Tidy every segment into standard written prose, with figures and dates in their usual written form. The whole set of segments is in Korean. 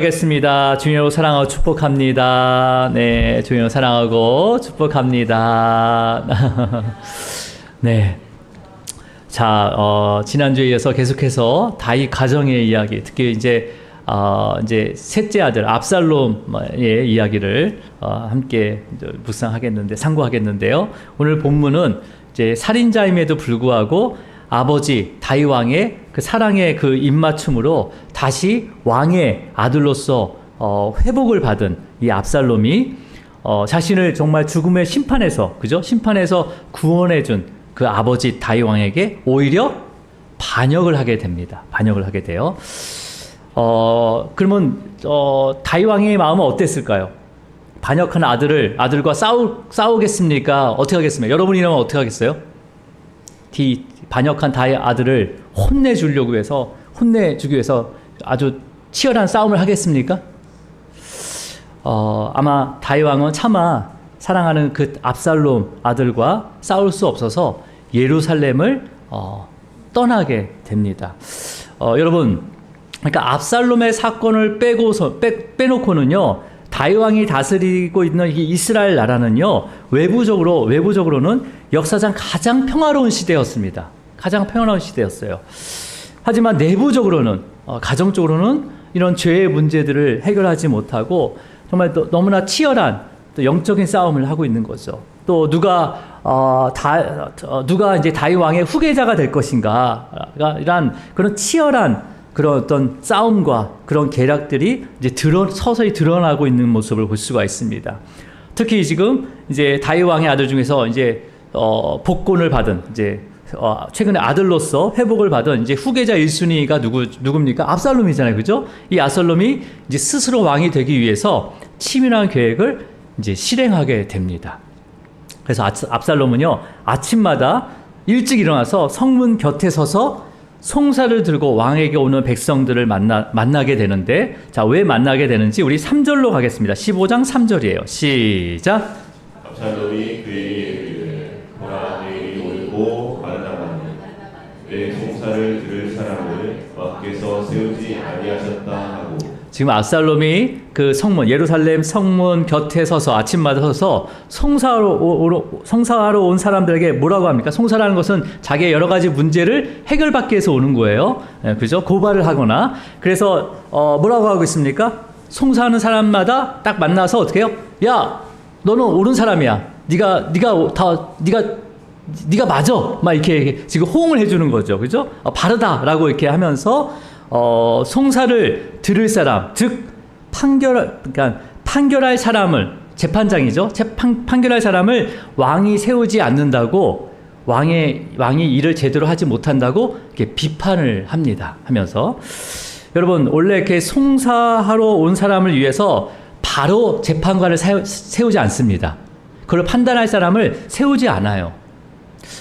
하겠습니다. 주님을 사랑하고 축복합니다. 네, 주님을 사랑하고 축복합니다. 네. 자, 지난주에 이어서 계속해서 다윗 가정의 이야기, 특히 이제 셋째 아들 압살롬의 이야기를 함께 묵상하겠는데, 상고하겠는데요. 오늘 본문은 이제 살인자임에도 불구하고 아버지 다윗 왕의 그 사랑의 그 입맞춤으로 다시 왕의 아들로서 회복을 받은 이 압살롬이 자신을 정말 죽음의 심판에서, 그죠? 심판에서 구원해준 그 아버지 다윗 왕에게 오히려 반역을 하게 됩니다. 반역을 하게 돼요. 그러면 다윗 왕의 마음은 어땠을까요? 반역한 아들과 싸우겠습니까? 어떻게 하겠습니까? 여러분이라면 어떻게 하겠어요? 반역한 다윗 아들을 혼내주기 위해서 아주 치열한 싸움을 하겠습니까? 아마 다윗 왕은 차마 사랑하는 그 압살롬 아들과 싸울 수 없어서 예루살렘을 떠나게 됩니다. 여러분, 그러니까 압살롬의 사건을 빼놓고는요, 다윗 왕이 다스리고 있는 이 이스라엘 나라는요, 외부적으로는 역사상 가장 평화로운 시대였습니다. 가장 평화로운 시대였어요. 하지만 내부적으로는, 가정적으로는 이런 죄의 문제들을 해결하지 못하고 정말 너무나 치열한 또 영적인 싸움을 하고 있는 거죠. 또 누가 이제 다윗 왕의 후계자가 될 것인가, 이런 그런 치열한 그런 어떤 싸움과 그런 계략들이 이제 서서히 드러나고 있는 모습을 볼 수가 있습니다. 특히 지금 이제 다윗 왕의 아들 중에서 이제 복권을 받은, 이제 최근에 아들로서 회복을 받은 이제 후계자 1순위가 누굽니까? 압살롬이잖아요, 그죠? 이 압살롬이 이제 스스로 왕이 되기 위해서 치밀한 계획을 이제 실행하게 됩니다. 그래서 압살롬은요, 아침마다 일찍 일어나서 성문 곁에 서서 송사를 들고 왕에게 오는 백성들을 만나게 되는데, 자, 왜 만나게 되는지 우리 3절로 가겠습니다. 15장 3절이에요. 시작. 압살롬이 그에게 이르기를, 보라, 내일이 옳고 바르다마니 내 송사를 들을 사람을 왕께서 세우지 아니하셨다 하고. 지금 압살롬이 그 예루살렘 성문 곁에 서서 아침마다 서서 송사하러 온 사람들에게 뭐라고 합니까? 송사라는 것은 자기의 여러 가지 문제를 해결받기 위해서 오는 거예요. 그죠? 고발을 하거나. 그래서 뭐라고 하고 있습니까? 송사하는 사람마다 딱 만나서 어떻게 해요? 야, 너는 옳은 사람이야. 네가 맞아. 막 이렇게 지금 호응을 해주는 거죠. 그죠? 바르다라고 이렇게 하면서 송사를 들을 사람, 즉 판결할 사람을, 재판장이죠. 판결할 사람을 왕이 세우지 않는다고, 왕이 일을 제대로 하지 못한다고 이렇게 비판을 합니다. 하면서, 여러분, 원래 이렇게 송사하러 온 사람을 위해서 바로 재판관을 세우지 않습니다. 그걸 판단할 사람을 세우지 않아요.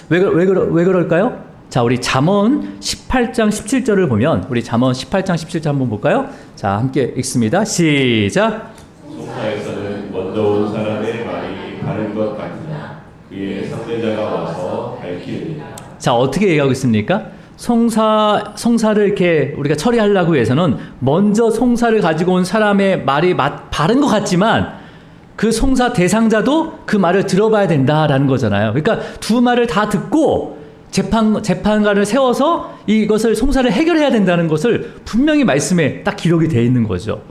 왜 그럴까요? 자, 우리 잠언 18장 17절을 보면, 우리 잠언 18장 17절 한번 볼까요? 자, 함께 읽습니다. 시작. 송사에서는 먼저 온 사람의 말이 바른 것 같으나 그의 상대자가 와서 밝히느니라. 자, 어떻게 얘기하고 있습니까? 송사를 이렇게 우리가 처리하려고 해서는 먼저 송사를 가지고 온 사람의 말이 바른 것 같지만 그 송사 대상자도 그 말을 들어봐야 된다라는 거잖아요. 그러니까 두 말을 다 듣고 재판관을 세워서 이것을 송사를 해결해야 된다는 것을 분명히 말씀에 딱 기록이 되어 있는 거죠.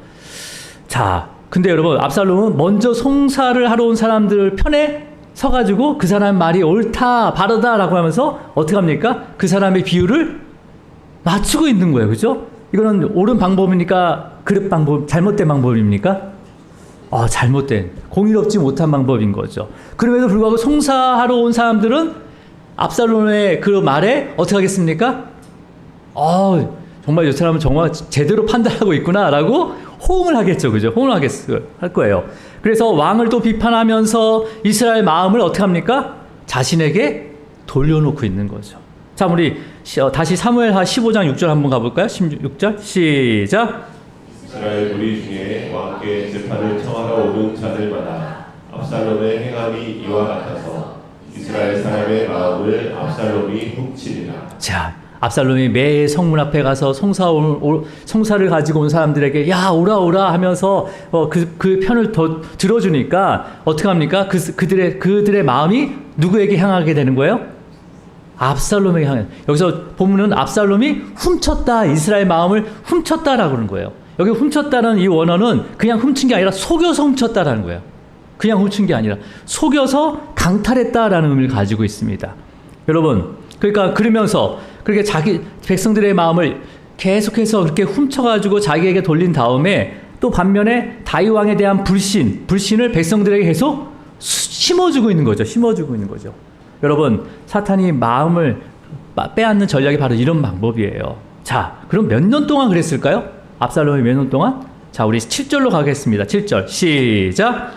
자, 근데 여러분, 압살롬은 먼저 송사를 하러 온 사람들 편에 서가지고 그 사람 말이 옳다, 바르다라고 하면서 어떻게 합니까? 그 사람의 비율을 맞추고 있는 거예요. 그죠? 이거는 옳은 방법입니까? 잘못된 방법입니까? 잘못된, 공의롭지 못한 방법인 거죠. 그럼에도 불구하고 송사하러 온 사람들은 압살롬의 그 말에 어떻게 하겠습니까? 정말 이 사람은 정말 제대로 판단하고 있구나라고 호응을 하겠죠. 그죠? 호응을 할 거예요. 그래서 왕을 또 비판하면서 이스라엘 마음을 어떻게 합니까? 자신에게 돌려놓고 있는 거죠. 자, 우리 다시 사무엘하 15장 6절 한번 가볼까요? 16절 시작. 이스라엘 무리 중에 왕께 재판을 청하러 오는 자들마다 압살롬의 행함이 이와 같아서 이스라엘 사람의 마음을 압살롬이 훔치니라. 자, 압살롬이 매 성문 앞에 가서 송사를 가지고 온 사람들에게 야 오라 오라 하면서 그 편을 더 들어주니까 어떻게 합니까? 그들의 마음이 누구에게 향하게 되는 거예요? 압살롬에게 향해. 여기서 보면은 압살롬이 훔쳤다, 이스라엘 마음을 훔쳤다라고 그러는 거예요. 여기 훔쳤다는 이 원어는 그냥 훔친 게 아니라 속여서 훔쳤다라는 거예요. 그냥 훔친 게 아니라 속여서 강탈했다라는 의미를 가지고 있습니다. 여러분, 그러니까 그러면서 그렇게 자기 백성들의 마음을 계속해서 그렇게 훔쳐가지고 자기에게 돌린 다음에 또 반면에 다윗 왕에 대한 불신을 백성들에게 계속 심어주고 있는 거죠. 심어주고 있는 거죠. 여러분, 사탄이 마음을 빼앗는 전략이 바로 이런 방법이에요. 자, 그럼 몇 년 동안 그랬을까요? 압살롬이 몇 년 동안? 자, 우리 7절로 가겠습니다. 7절 시작.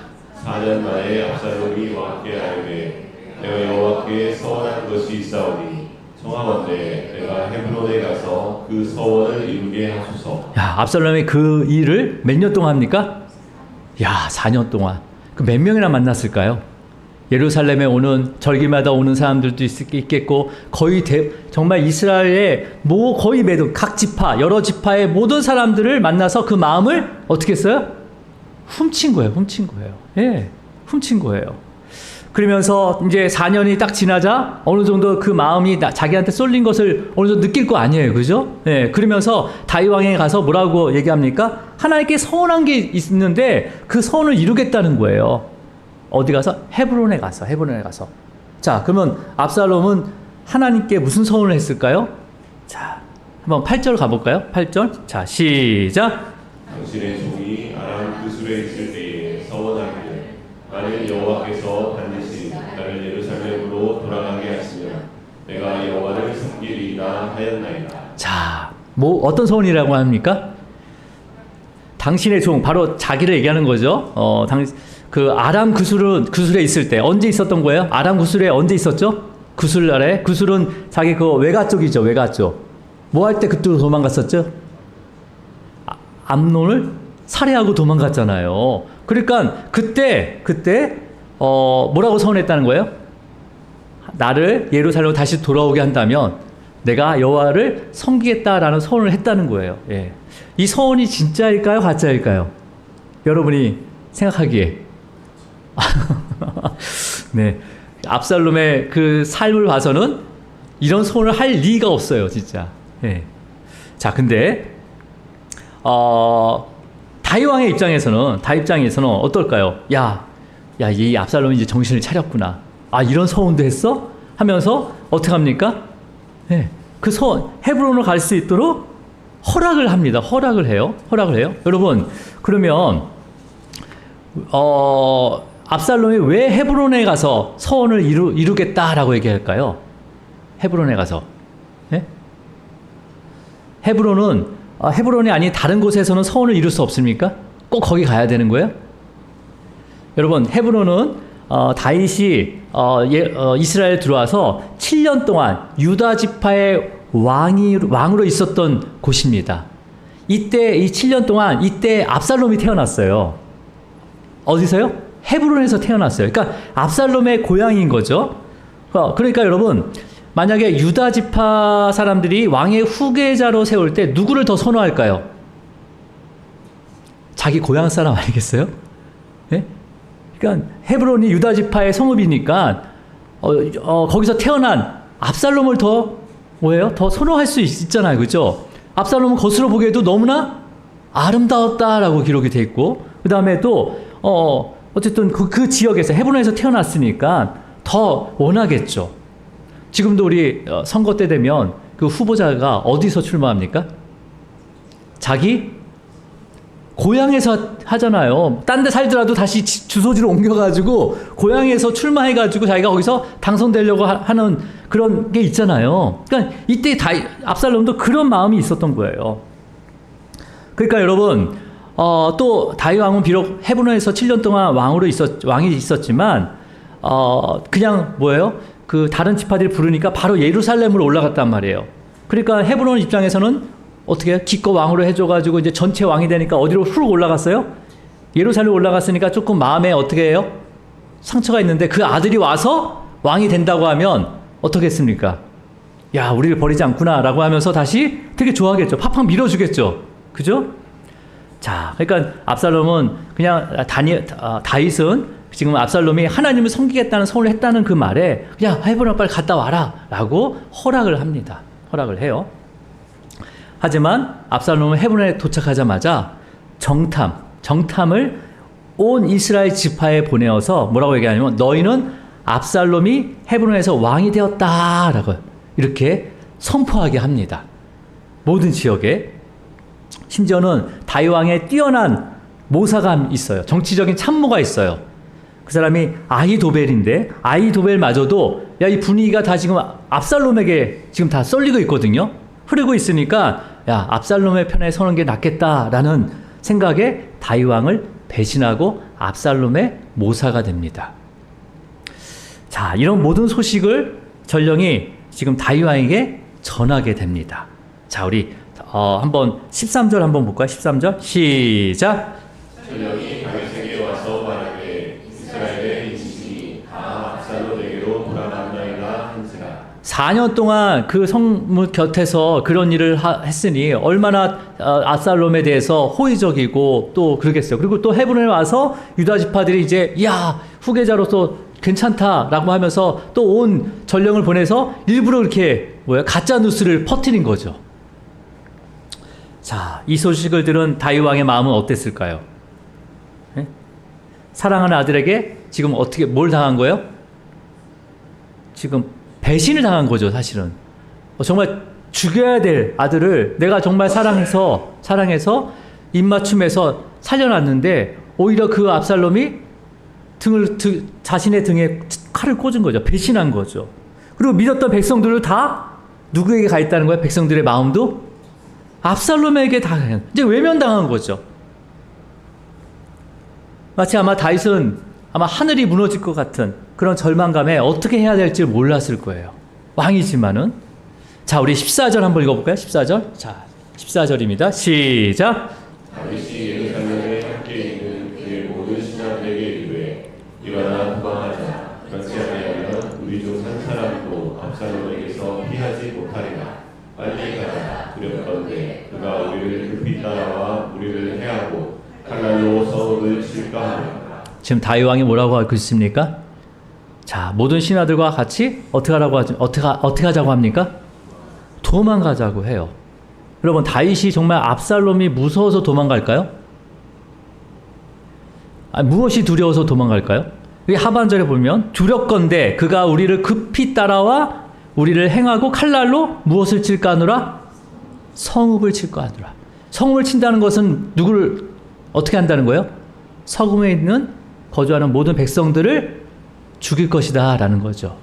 4년 만에 압살롬이 왕께 아뢰되 내가 여호와께 서원한 것이 있사오니 청하건대 내가 헤브론에 가서 그 서원을 이루게 하소서. 야, 압살롬이 그 일을 몇 년 동안 합니까? 야, 4년 동안. 그 몇 명이나 만났을까요? 예루살렘에 오는 절기마다 오는 사람들도 있겠고 거의 정말 이스라엘의 거의 각 지파 여러 지파의 모든 사람들을 만나서 그 마음을 어떻게 했어요? 훔친 거예요. 예, 훔친 거예요. 그러면서 이제 4년이 딱 지나자 어느 정도 그 마음이 자기한테 쏠린 것을 어느 정도 느낄 거 아니에요, 그죠? 예, 그러면서 다윗 왕에 가서 뭐라고 얘기합니까? 하나님께 서원한 게 있는데 그 서원을 이루겠다는 거예요. 어디 가서? 헤브론에 가서. 자, 그러면 압살롬은 하나님께 무슨 서원을 했을까요? 자, 한번 8절 가볼까요? 8절. 자, 시작. 당신의 종이 아람 그술에 있을 때에 서원하기를 만일 여호와께서 반드시 나를 예루살렘으로 돌아가게 하시면 내가 여호와를 섬기리이다 하였나이다. 자, 어떤 서원이라고 합니까? 당신의 종, 바로 자기를 얘기하는 거죠. 그 아람 구술에 있을 때 언제 있었던 거예요? 아람 구술에 언제 있었죠? 구술 아래. 구술은 자기 그 외가 쪽이죠. 외가 쪽. 뭐 할 때 그쪽으로 도망갔었죠? 암논을 살해하고 도망갔잖아요. 그러니까 그때 뭐라고 서원했다는 거예요? 나를 예루살렘으로 다시 돌아오게 한다면 내가 여호와를 섬기겠다라는 서원을 했다는 거예요. 예. 이 서원이 진짜일까요? 가짜일까요? 여러분이 생각하기에. 네. 압살롬의 그 삶을 봐서는 이런 소원을 할 리가 없어요, 진짜. 예. 자, 근데 다윗 왕의 입장에서는 어떨까요? 이 압살롬이 이제 정신을 차렸구나. 아, 이런 서원도 했어? 하면서 어떻게 합니까? 예. 그 서원 헤브론으로 갈 수 있도록 허락을 합니다. 허락을 해요. 여러분, 그러면 압살롬이 왜 헤브론에 가서 서원을 이루겠다라고 얘기할까요? 헤브론에 가서. 예? 헤브론이 아닌 다른 곳에서는 서원을 이룰 수 없습니까? 꼭 거기 가야 되는 거예요? 여러분, 헤브론은 다윗이 이스라엘 들어와서 7년 동안 유다 지파의 왕으로 있었던 곳입니다. 이때 이 7년 동안 이때 압살롬이 태어났어요. 어디서요? 헤브론에서 태어났어요. 그러니까 압살롬의 고향인 거죠. 그러니까 여러분, 만약에 유다 지파 사람들이 왕의 후계자로 세울 때 누구를 더 선호할까요? 자기 고향 사람 아니겠어요? 예? 그러니까 헤브론이 유다 지파의 성읍이니까 거기서 태어난 압살롬을 더 선호할 수 있잖아요, 그렇죠? 압살롬은 겉으로 보기에도 너무나 아름다웠다라고 기록이 돼 있고, 그 다음에 또 어쨌든 그 지역에서 헤브론에서 태어났으니까 더 원하겠죠. 지금도 우리 선거 때 되면 그 후보자가 어디서 출마합니까? 자기 고향에서 하잖아요. 딴 데 살더라도 다시 주소지를 옮겨가지고 고향에서 출마해가지고 자기가 거기서 당선되려고 하는 그런 게 있잖아요. 그러니까 이때 압살롬도 그런 마음이 있었던 거예요. 그러니까 여러분, 또 다윗 왕은 비록 헤브론에서 7년 동안 왕이 있었지만 그냥 그 다른 지파들이 부르니까 바로 예루살렘으로 올라갔단 말이에요. 그러니까 헤브론 입장에서는 어떻게 기껏 왕으로 해줘가지고 이제 전체 왕이 되니까 어디로 훅 올라갔어요? 예루살렘 올라갔으니까 조금 마음에 어떻게 해요? 상처가 있는데 그 아들이 와서 왕이 된다고 하면 어떻겠습니까? 야, 우리를 버리지 않구나라고 하면서 다시 되게 좋아하겠죠. 팍팍 밀어주겠죠. 그죠? 자, 그러니까 압살롬은 그냥 다윗은 지금 압살롬이 하나님을 섬기겠다는 선을 했다는 그 말에 그냥 헤브론 빨리 갔다 와라라고 허락을 합니다. 허락을 해요. 하지만 압살롬은 헤브론에 도착하자마자 정탐을 온 이스라엘 지파에 보내어서 뭐라고 얘기하냐면 너희는 압살롬이 헤브론에서 왕이 되었다라고 이렇게 선포하게 합니다. 모든 지역에. 심지어는 다윗 왕의 뛰어난 모사가 있어요. 정치적인 참모가 있어요. 그 사람이 아히도벨인데 아히도벨마저도 야, 이 분위기가 다 지금 압살롬에게 지금 다 쏠리고 있거든요. 흐르고 있으니까 야, 압살롬의 편에 서는 게 낫겠다라는 생각에 다윗 왕을 배신하고 압살롬의 모사가 됩니다. 자, 이런 모든 소식을 전령이 지금 다윗 왕에게 전하게 됩니다. 자, 우리 한번 13절 한번 볼까요? 13절 시작. 전령이 다윗에게 와서 말하되 이스라엘의 인식이 다 압살롬에게로 돌아간다이다 한지라. 4년 동안 그 성문 곁에서 그런 일을 했으니 얼마나 압살롬에 대해서 호의적이고 또 그러겠어요. 그리고 또 헤브론에 와서 유다 지파들이 이제 야, 후계자로서 괜찮다라고 하면서 또 온 전령을 보내서 일부러 이렇게 가짜 뉴스를 퍼뜨린 거죠. 자, 이 소식을 들은 다윗 왕의 마음은 어땠을까요? 네? 사랑하는 아들에게 지금 어떻게 뭘 당한 거예요? 지금 배신을 당한 거죠, 사실은. 정말 죽여야 될 아들을 내가 정말 사랑해서 입맞춤해서 살려놨는데 오히려 그 압살롬이 자신의 등에 칼을 꽂은 거죠. 배신한 거죠. 그리고 믿었던 백성들을 다 누구에게 가 있다는 거예요? 백성들의 마음도 압살롬에게 다 이제 외면당한 거죠. 마치 아마 다윗은 아마 하늘이 무너질 것 같은 그런 절망감에 어떻게 해야 될지 몰랐을 거예요. 왕이지만은. 자, 우리 14절 한번 읽어볼까요? 14절. 자, 14절입니다. 시작. 다윗이 예루살렘에 함께 있는 그의 모든 신하들에게 이르되 일어나 도망하자. 그렇지 아니하면 우리 중 한 사람도 압살롬에게서 피하지 못하리라. 빨리 가자. 두렵건대 그가 우리를 급히 따라와 우리를 해하고 칼날로 서울을 칠까 하노라. 지금 다윗 왕이 뭐라고 하고 있습니까? 자, 모든 신하들과 같이 어떻게 하자고 합니까? 도망가자고 해요. 여러분, 다윗이 정말 압살롬이 무서워서 도망갈까요? 무엇이 두려워서 도망갈까요? 이 하반절에 보면 두렵건대 그가 우리를 급히 따라와 우리를 행하고 칼날로 무엇을 칠까 하노라? 성읍을 칠까 하노라. 성읍을 친다는 것은 누구를 어떻게 한다는 거예요? 서금에 있는 거주하는 모든 백성들을 죽일 것이다 라는 거죠.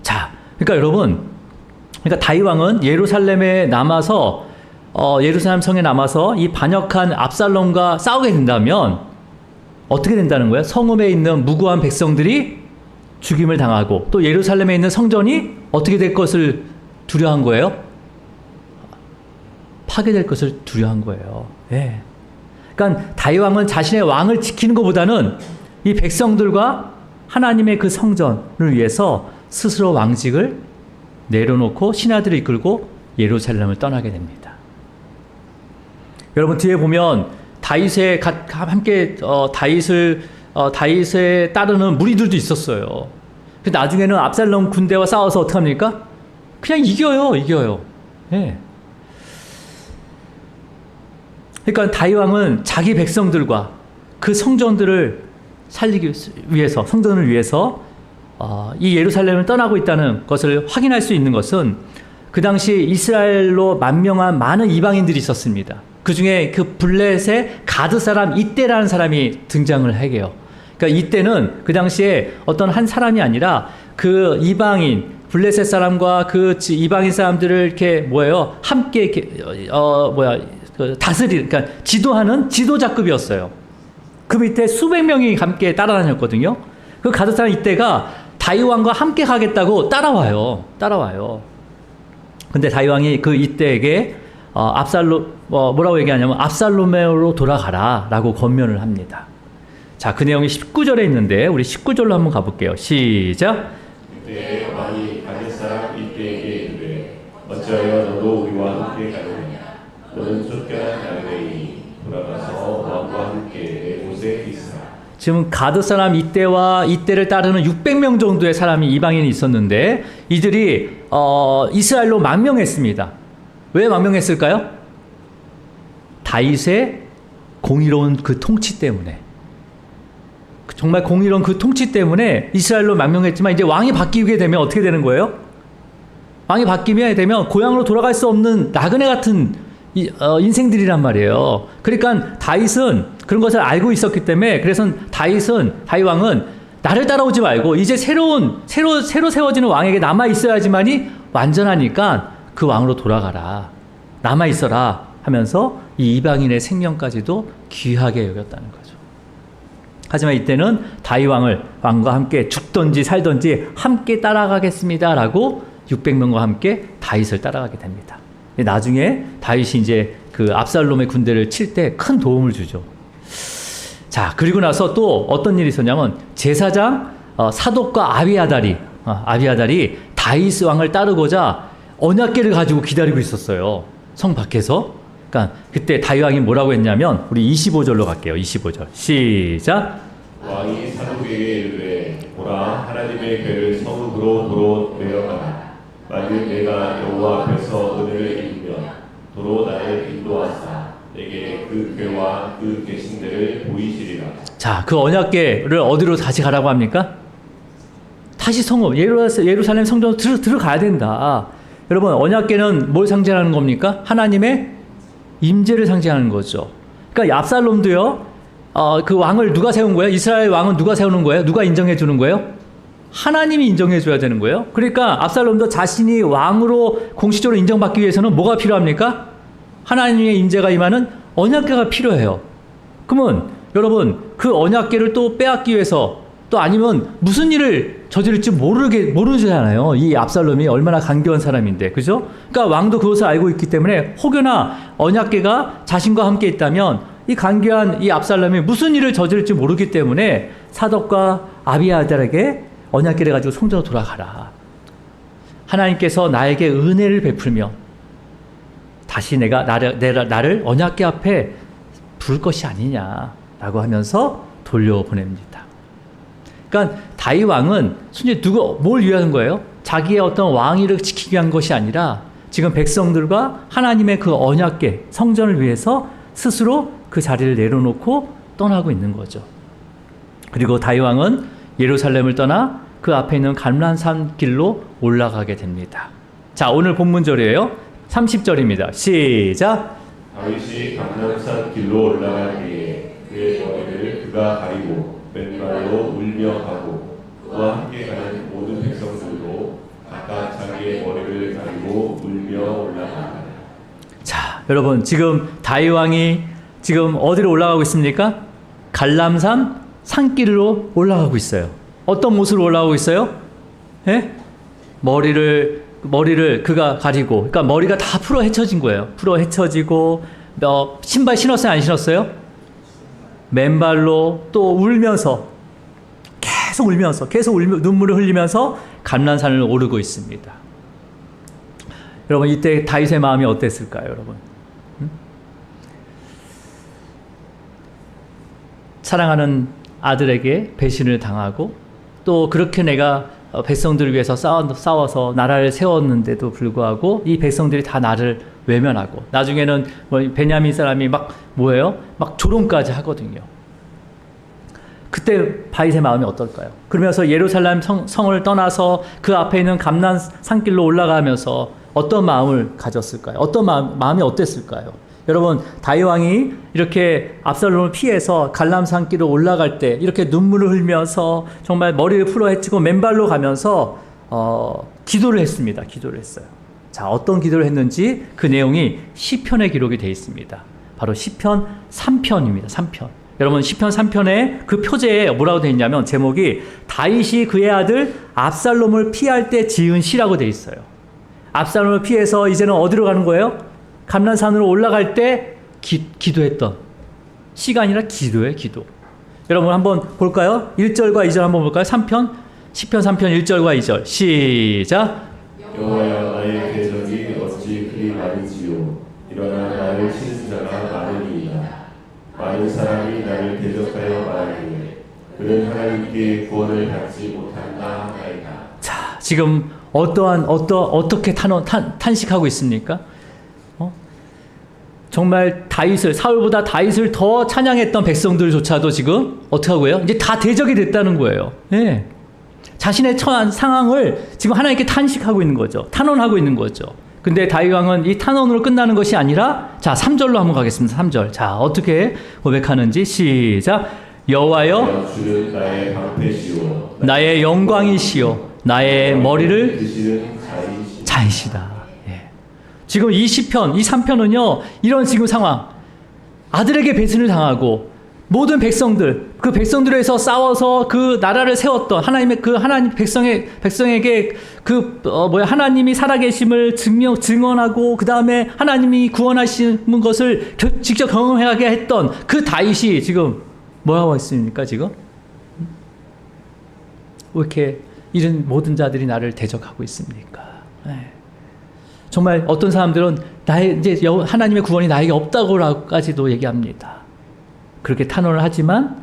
자, 그러니까 여러분, 그러니까 다윗 왕은 예루살렘에 남아서 예루살렘 성에 남아서 이 반역한 압살롬과 싸우게 된다면 어떻게 된다는 거예요? 성읍에 있는 무고한 백성들이 죽임을 당하고 또 예루살렘에 있는 성전이 어떻게 될 것을 두려워한 거예요? 파괴될 것을 두려워한 거예요. 예. 그러니까 다윗 왕은 자신의 왕을 지키는 것보다는 이 백성들과 하나님의 그 성전을 위해서 스스로 왕직을 내려놓고 신하들을 이끌고 예루살렘을 떠나게 됩니다. 여러분, 뒤에 보면 다윗에 함께 다윗에 따르는 무리들도 있었어요. 나중에는 압살롬 군대와 싸워서 어떻게 합니까? 그냥 이겨요. 예. 그러니까 다윗 왕은 자기 백성들과 그 성전들을 살리기 위해서, 성전을 위해서 이 예루살렘을 떠나고 있다는 것을 확인할 수 있는 것은 그 당시 이스라엘로 만명한 많은 이방인들이 있었습니다. 그 중에 그 블렛의 가드 사람 이때라는 사람이 등장을 해요. 그러니까 이때는 그 당시에 어떤 한 사람이 아니라 그 이방인 블레셋 사람과 그 이방인 사람들을 이렇게 함께 이렇게 그러니까 지도하는 지도자급이었어요. 그 밑에 수백 명이 함께 따라다녔거든요. 그 가드 사람 이때가 다윗 왕과 함께 가겠다고 따라와요. 근데 다윗 왕이 그 이때에게 뭐라고 얘기하냐면 압살롬으로 돌아가라라고 권면을 합니다. 자, 그 내용이 19절에 있는데 우리 19절로 한번 가볼게요. 시작. 그때 왕이 가드 사람 이때에게 이르되 어찌하여 너도 우리와 함께 가느냐? 너는 쫓겨난 나그네이니 돌아가서 왕과 함께 내 곳에 있으라. 지금 가드 사람 이때와 이때를 따르는 600명 정도의 사람이 이방인이 있었는데 이들이 이스라엘로 망명했습니다. 왜 망명했을까요? 다윗의 공의로운 그 통치 때문에. 정말 공의로운 그 통치 때문에 이스라엘로 망명했지만 이제 왕이 바뀌게 되면 어떻게 되는 거예요? 왕이 바뀌게 되면 고향으로 돌아갈 수 없는 나그네 같은 인생들이란 말이에요. 그러니까 다윗은 그런 것을 알고 있었기 때문에 그래서 다윗 왕은 나를 따라오지 말고 이제 새로 세워지는 왕에게 남아 있어야지만이 완전하니까 그 왕으로 돌아가라. 남아 있어라 하면서 이 이방인의 생명까지도 귀하게 여겼다는 거죠. 하지만 이때는 다윗 왕과 함께 죽든지 살든지 함께 따라가겠습니다라고 600명과 함께 다윗을 따라가게 됩니다. 나중에 다윗이 이제 그 압살롬의 군대를 칠 때 큰 도움을 주죠. 자, 그리고 나서 또 어떤 일이 있었냐면 제사장 사독과 아비아달이 다윗 왕을 따르고자 언약궤를 가지고 기다리고 있었어요. 성 밖에서. 그러니까 그때 다윗 왕이 뭐라고 했냐면 우리 25절로 갈게요. 25절. 시작. 왕이 사독에게 이르되 보라 하나님의 궤를 성읍으로 도로 내어가라. 만일 내가 여호와 앞에서 은혜를 입으면 도로 나를 인도하사 내게 그 궤와 그 계신 데를 보이시리라. 자, 그 언약궤를 어디로 다시 가라고 합니까? 다시 성읍 예루살렘 성전으로 들어가야 된다. 여러분, 언약궤는 뭘 상징하는 겁니까? 하나님의 임재를 상징하는 거죠. 그러니까 압살롬도요. 그 왕을 누가 세운 거예요? 이스라엘 왕은 누가 세우는 거예요? 누가 인정해 주는 거예요? 하나님이 인정해 줘야 되는 거예요. 그러니까 압살롬도 자신이 왕으로 공식적으로 인정받기 위해서는 뭐가 필요합니까? 하나님의 임재가 임하는 언약궤가 필요해요. 그러면 여러분 그 언약궤를 또 빼앗기 위해서 또 아니면 무슨 일을 저지를지 모르잖아요. 이 압살롬이 얼마나 간교한 사람인데, 그죠? 그러니까 왕도 그것을 알고 있기 때문에 혹여나 언약궤가 자신과 함께 있다면 이 간교한 이 압살롬이 무슨 일을 저지를지 모르기 때문에 사독과 아비아달에게 언약궤를 가지고 성전으로 돌아가라. 하나님께서 나에게 은혜를 베풀면 다시 나를 언약궤 앞에 부를 것이 아니냐라고 하면서 돌려보냅니다. 그러니까 다윗 왕은 순전히 뭘 위한 거예요? 자기의 어떤 왕위를 지키기 위한 것이 아니라 지금 백성들과 하나님의 그 언약궤 성전을 위해서 스스로 그 자리를 내려놓고 떠나고 있는 거죠. 그리고 다윗 왕은 예루살렘을 떠나 그 앞에 있는 감람산 길로 올라가게 됩니다. 자, 오늘 본문절이에요. 30절입니다. 시작. 다윗이 감람산 길로 올라가기에 그의 머리를 그가 가리고 맨발로 울며 가고 그와 함께 가는 모든 백성들도 각각 자기의 머리를 가리고 울며 올라간다. 자, 여러분 지금 다윗 왕이 지금 어디로 올라가고 있습니까? 감람산 산길로 올라가고 있어요. 어떤 모습으로 올라가고 있어요? 예? 머리를 그가 가리고, 그러니까 머리가 다 풀어 헤쳐진 거예요. 풀어 헤쳐지고 신발 신었어요? 안 신었어요? 맨발로 또 울면서 계속 눈물을 흘리면서 감람산을 오르고 있습니다. 여러분 이때 다윗의 마음이 어땠을까요, 여러분? 사랑하는 아들에게 배신을 당하고 또 그렇게 내가 백성들을 위해서 싸워서 나라를 세웠는데도 불구하고 이 백성들이 다 나를 외면하고 나중에는 베냐민 사람이 막 조롱까지 하거든요. 그때 다윗의 마음이 어떨까요? 그러면서 예루살렘 성을 떠나서 그 앞에 있는 감람산길로 올라가면서 어떤 마음을 가졌을까요? 어떤 마음이 어땠을까요? 여러분 다윗 왕이 이렇게 압살롬을 피해서 감람산길로 올라갈 때 이렇게 눈물을 흘리면서 정말 머리를 풀어 헤치고 맨발로 가면서 기도를 했습니다. 기도를 했어요. 자, 어떤 기도를 했는지 그 내용이 시편에 기록이 되어 있습니다. 바로 시편 3편입니다. 3편. 여러분 시편 3편에 그 표제에 뭐라고 되어 있냐면 제목이 다윗이 그의 아들 압살롬을 피할 때 지은 시라고 되어 있어요. 압살롬을 피해서 이제는 어디로 가는 거예요? 감람산으로 올라갈 때 기도했던 시가 아니라 기도예요. 기도. 여러분 한번 볼까요? 1절과 2절 한번 볼까요? 10편 3편 1절과 2절 시작. 여호와여 나의 궤적이 어찌 많은 사람이 나를 대적하여 말하기를 그는 하나님께 구원을 받지 못한다 하나이다. 자, 지금 어떻게 탄식하고 있습니까? 정말 사울보다 다윗을 더 찬양했던 백성들조차도 지금 어떻게 하고요? 이제 다 대적이 됐다는 거예요. 예. 자신의 처한 상황을 지금 하나님께 탄식하고 있는 거죠. 탄원하고 있는 거죠. 근데 다윗 왕은 이 탄원으로 끝나는 것이 아니라, 자, 3절로 한번 가겠습니다. 3절. 자, 어떻게 고백하는지 시작. 여호와여, 주는 나의 방패시오, 나의 영광이시오, 나의 머리를 드시는 자이시다. 예. 지금 이 시편, 이 3편은요, 이런 지금 상황, 아들에게 배신을 당하고 모든 백성들, 그 백성들에서 싸워서 그 나라를 세웠던 하나님의 하나님 백성에게 하나님이 살아계심을 증언하고 그 다음에 하나님이 구원하시는 것을 직접 경험하게 했던 그 다윗이 지금 뭐라고 했습니까? 지금 왜 이렇게 이런 모든 자들이 나를 대적하고 있습니까? 네. 정말 어떤 사람들은 이제 하나님의 구원이 나에게 없다고까지도 얘기합니다. 그렇게 탄원을 하지만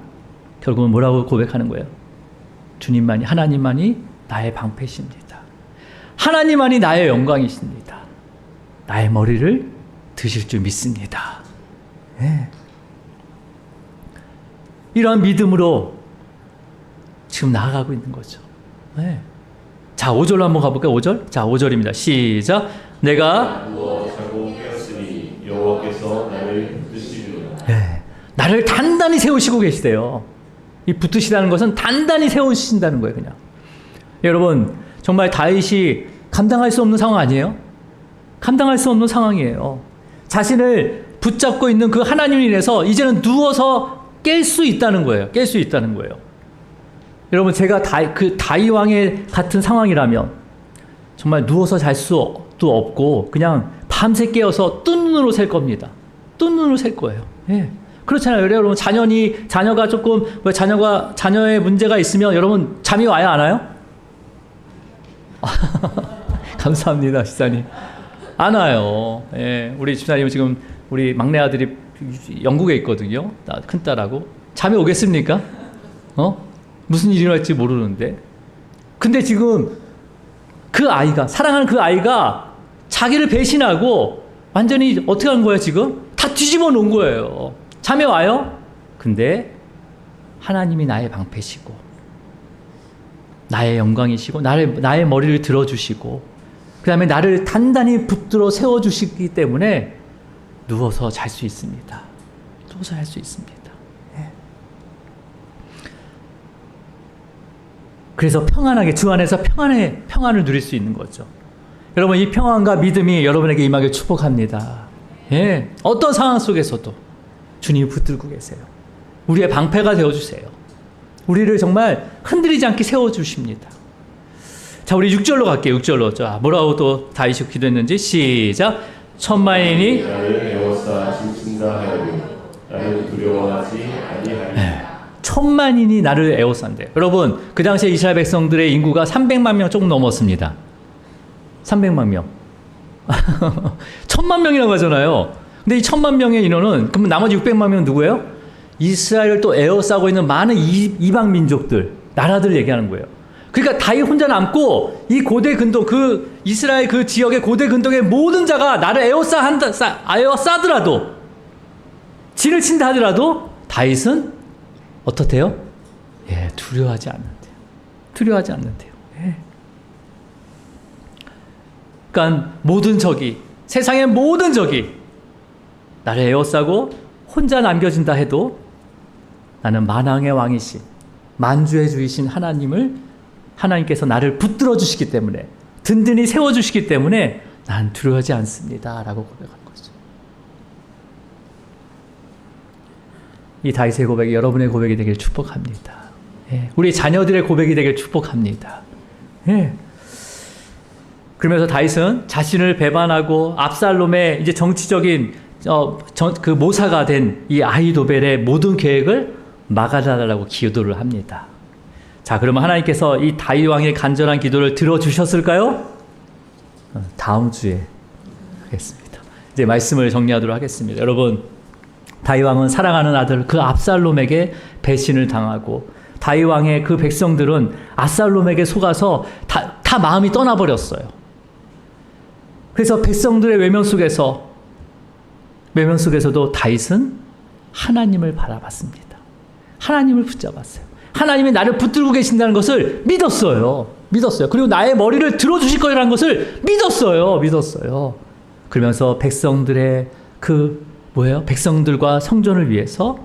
결국은 뭐라고 고백하는 거예요? 주님만이, 하나님만이 나의 방패십니다. 하나님만이 나의 영광이십니다. 나의 머리를 드실 줄 믿습니다. 네. 이러한 믿음으로 지금 나아가고 있는 거죠. 네. 자, 5절로 한번 가볼까요? 5절? 자, 5절입니다. 시작. 내가 누워 자고 깨었으니 여호와께서 나를 붙드시리로다. 네. 나를 단단히 세우시고 계시대요. 이 붙드시다는 것은 단단히 세우신다는 거예요, 그냥. 여러분, 정말 다윗이 감당할 수 없는 상황 아니에요? 감당할 수 없는 상황이에요. 자신을 붙잡고 있는 그 하나님을 인해서 이제는 누워서 깰 수 있다는 거예요. 깰 수 있다는 거예요. 여러분, 제가 다윗 왕의 같은 상황이라면 정말 누워서 잘 수도 없고 그냥 밤새 깨어서 뜬 눈으로 셀 겁니다. 뜬 눈으로 셀 거예요. 예. 그렇잖아요. 여러분, 자녀가 조금 자녀의 문제가 있으면 여러분 잠이 와요, 안 와요? 감사합니다, 집사님. 안 와요. 예. 우리 집사님 지금 우리 막내 아들이 영국에 있거든요. 큰 딸하고. 잠이 오겠습니까? 무슨 일이 일어날지 모르는데. 근데 지금 사랑하는 그 아이가 자기를 배신하고 완전히 어떻게 한 거예요, 지금? 다 뒤집어 놓은 거예요. 잠이 와요? 근데 하나님이 나의 방패시고, 나의 영광이시고, 나의 머리를 들어주시고, 그 다음에 나를 단단히 붙들어 세워주시기 때문에 누워서 잘 수 있습니다. 누워서 할 수 있습니다. 네. 그래서 평안하게, 주 안에서 평안을 누릴 수 있는 거죠. 여러분, 이 평안과 믿음이 여러분에게 임하길 축복합니다. 예. 어떤 상황 속에서도 주님이 붙들고 계세요. 우리의 방패가 되어주세요. 우리를 정말 흔들리지 않게 세워주십니다. 자, 우리 6절로 갈게요. 6절로. 자, 뭐라고 또 다윗이 기도했는지 시작. 천만인이 나를 에워싸 힘쓴다 하여도 나는 두려워하지 아니하리라. 네. 천만인이 나를 에워싼대요. 여러분, 그 당시에 이스라엘 백성들의 인구가 300만 명 조금 넘었습니다. 300만 명. 1000만 명이라고 하잖아요. 근데 이 1000만 명의 인원은, 그럼 나머지 600만 명은 누구예요? 이스라엘을 또 에워싸고 있는 많은 이방 민족들, 나라들을 얘기하는 거예요. 그러니까 다윗 혼자 남고 이 고대 근동, 그 이스라엘 그 지역의 고대 근동의 모든 자가 나를 에워싸더라도, 진을 친다 하더라도 다윗은 어떻대요? 예, 두려워하지 않는데요. 두려워하지 않는데요. 예. 그러니까 세상의 모든 적이 나를 에워싸고 혼자 남겨진다 해도 나는 만왕의 왕이신, 만주의 주이신 하나님께서 나를 붙들어 주시기 때문에, 든든히 세워 주시기 때문에 난 두려워하지 않습니다 라고 고백하는 거죠. 이 다윗의 고백이 여러분의 고백이 되길 축복합니다. 예. 우리 자녀들의 고백이 되길 축복합니다. 예. 그러면서 다윗은 자신을 배반하고 압살롬의 이제 정치적인 그 모사가 된 이 아히도벨의 모든 계획을 막아달라고 기도를 합니다. 자, 그러면 하나님께서 이 다윗 왕의 간절한 기도를 들어주셨을까요? 다음 주에 하겠습니다. 이제 말씀을 정리하도록 하겠습니다. 여러분, 다윗 왕은 사랑하는 아들 그 압살롬에게 배신을 당하고 다윗 왕의 그 백성들은 압살롬에게 속아서 다 마음이 떠나버렸어요. 그래서 백성들의 외면 속에서도 다윗은 하나님을 바라봤습니다. 하나님을 붙잡았어요. 하나님이 나를 붙들고 계신다는 것을 믿었어요. 그리고 나의 머리를 들어주실 거라는 것을 믿었어요. 그러면서 백성들의 백성들과 성전을 위해서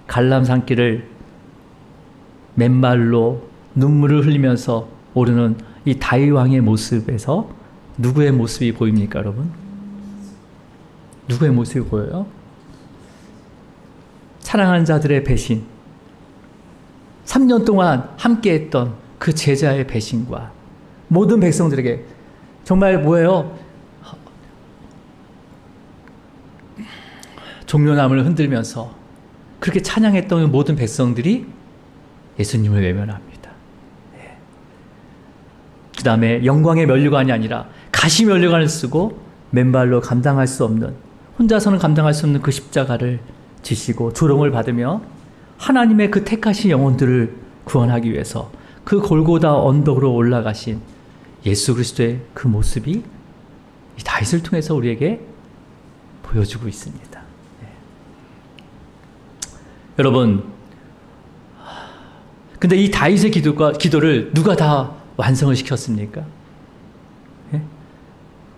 갈람산길을 맨발로 눈물을 흘리면서 오르는 이 다윗 왕의 모습에서 누구의 모습이 보입니까, 여러분? 누구의 모습이 보여요? 사랑하는 자들의 배신. 3년 동안 함께했던 그 제자의 배신과 모든 백성들에게 정말 종려나무를 흔들면서 그렇게 찬양했던 모든 백성들이 예수님을 외면합니다. 그 다음에 영광의 면류관이 아니라 가시 면류관을 쓰고 맨발로 혼자서는 감당할 수 없는 그 십자가를 지시고 조롱을 받으며 하나님의 그 택하신 영혼들을 구원하기 위해서 그 골고다 언덕으로 올라가신 예수 그리스도의 그 모습이 이 다윗을 통해서 우리에게 보여주고 있습니다. 여러분, 근데 이 다윗의 기도를 누가 다 완성을 시켰습니까?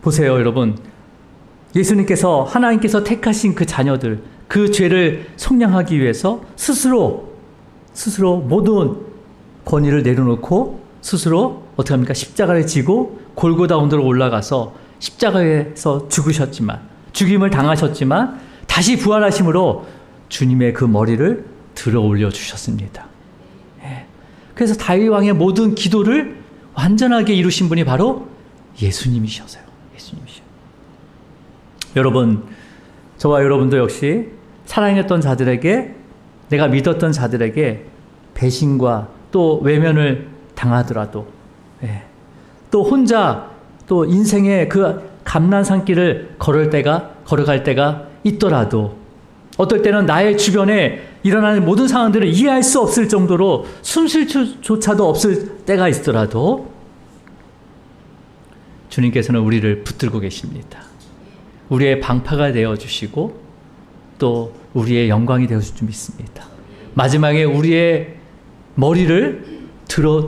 보세요, 여러분. 예수님께서 하나님께서 택하신 그 자녀들, 그 죄를 속량하기 위해서 스스로 모든 권위를 내려놓고 스스로 어떻게 합니까? 십자가를 지고 골고다 언덕으로 올라가서 십자가에서 죽임을 당하셨지만 다시 부활하심으로 주님의 그 머리를 들어 올려 주셨습니다. 그래서 다윗 왕의 모든 기도를 완전하게 이루신 분이 바로 예수님이셔서요. 여러분, 저와 여러분도 역시 사랑했던 자들에게, 내가 믿었던 자들에게 배신과 또 외면을 당하더라도, 또 혼자 또 인생의 그 감난산길을 걸어갈 때가 있더라도, 어떨 때는 나의 주변에 일어나는 모든 상황들을 이해할 수 없을 정도로 숨쉴 조차도 없을 때가 있더라도 주님께서는 우리를 붙들고 계십니다. 우리의 방파가 되어주시고 또 우리의 영광이 되어줄 줄 믿습니다. 마지막에 우리의 머리를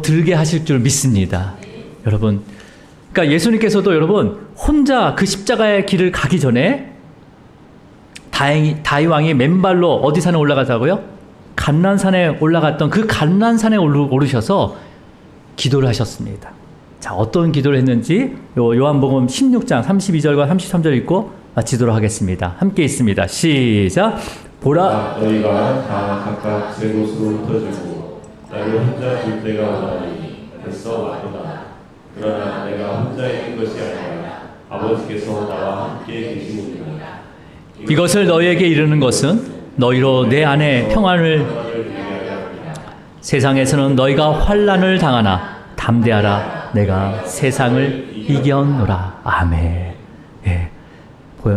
들게 하실 줄 믿습니다. 여러분, 그러니까 예수님께서도 여러분 혼자 그 십자가의 길을 가기 전에 다윗 왕이 맨발로 어디 산에 올라가자고요? 감난산에 올라갔던 그 감난산에 오르셔서 기도를 하셨습니다. 자, 어떤 기도를 했는지 요한복음 16장 32절과 33절 읽고 마치도록 하겠습니다. 함께 있습니다. 시작. 보라, 너희가 다 각각 제 곳으로 흩어지고 나를 혼자 둘 때가 오나니 벌써 왔도다. 그러나 내가 혼자 있는 것이 아니라 아버지께서 나와 함께 계시느니라. 이것을 너희에게 이르는 것은 너희로 내 안에 평안을 세상에서는 너희가 환난을 당하나 담대하라. 내가 세상을 이겼노라. 아멘.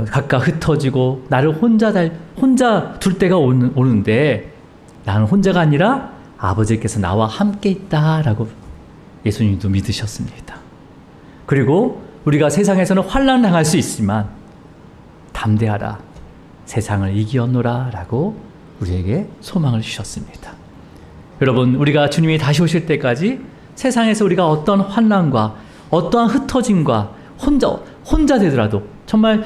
각각 흩어지고 나를 혼자 둘 때가 오는데 나는 혼자가 아니라 아버지께서 나와 함께 있다라고 예수님도 믿으셨습니다. 그리고 우리가 세상에서는 환난을 당할 수 있지만 담대하라. 세상을 이겼노라 라고 우리에게 소망을 주셨습니다. 여러분, 우리가 주님이 다시 오실 때까지 세상에서 우리가 어떤 환난과 어떠한 흩어짐과 혼자 되더라도 정말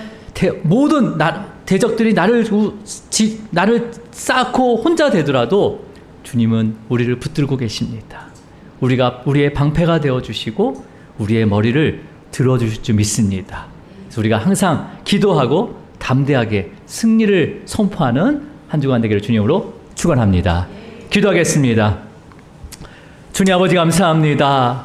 모든 대적들이 나를 쌓고 혼자 되더라도 주님은 우리를 붙들고 계십니다. 우리의 방패가 되어주시고 우리의 머리를 들어주실 줄 믿습니다. 그래서 우리가 항상 기도하고 담대하게 승리를 선포하는 한 주간 되기를 주님으로 축원합니다. 기도하겠습니다. 주님 아버지 감사합니다.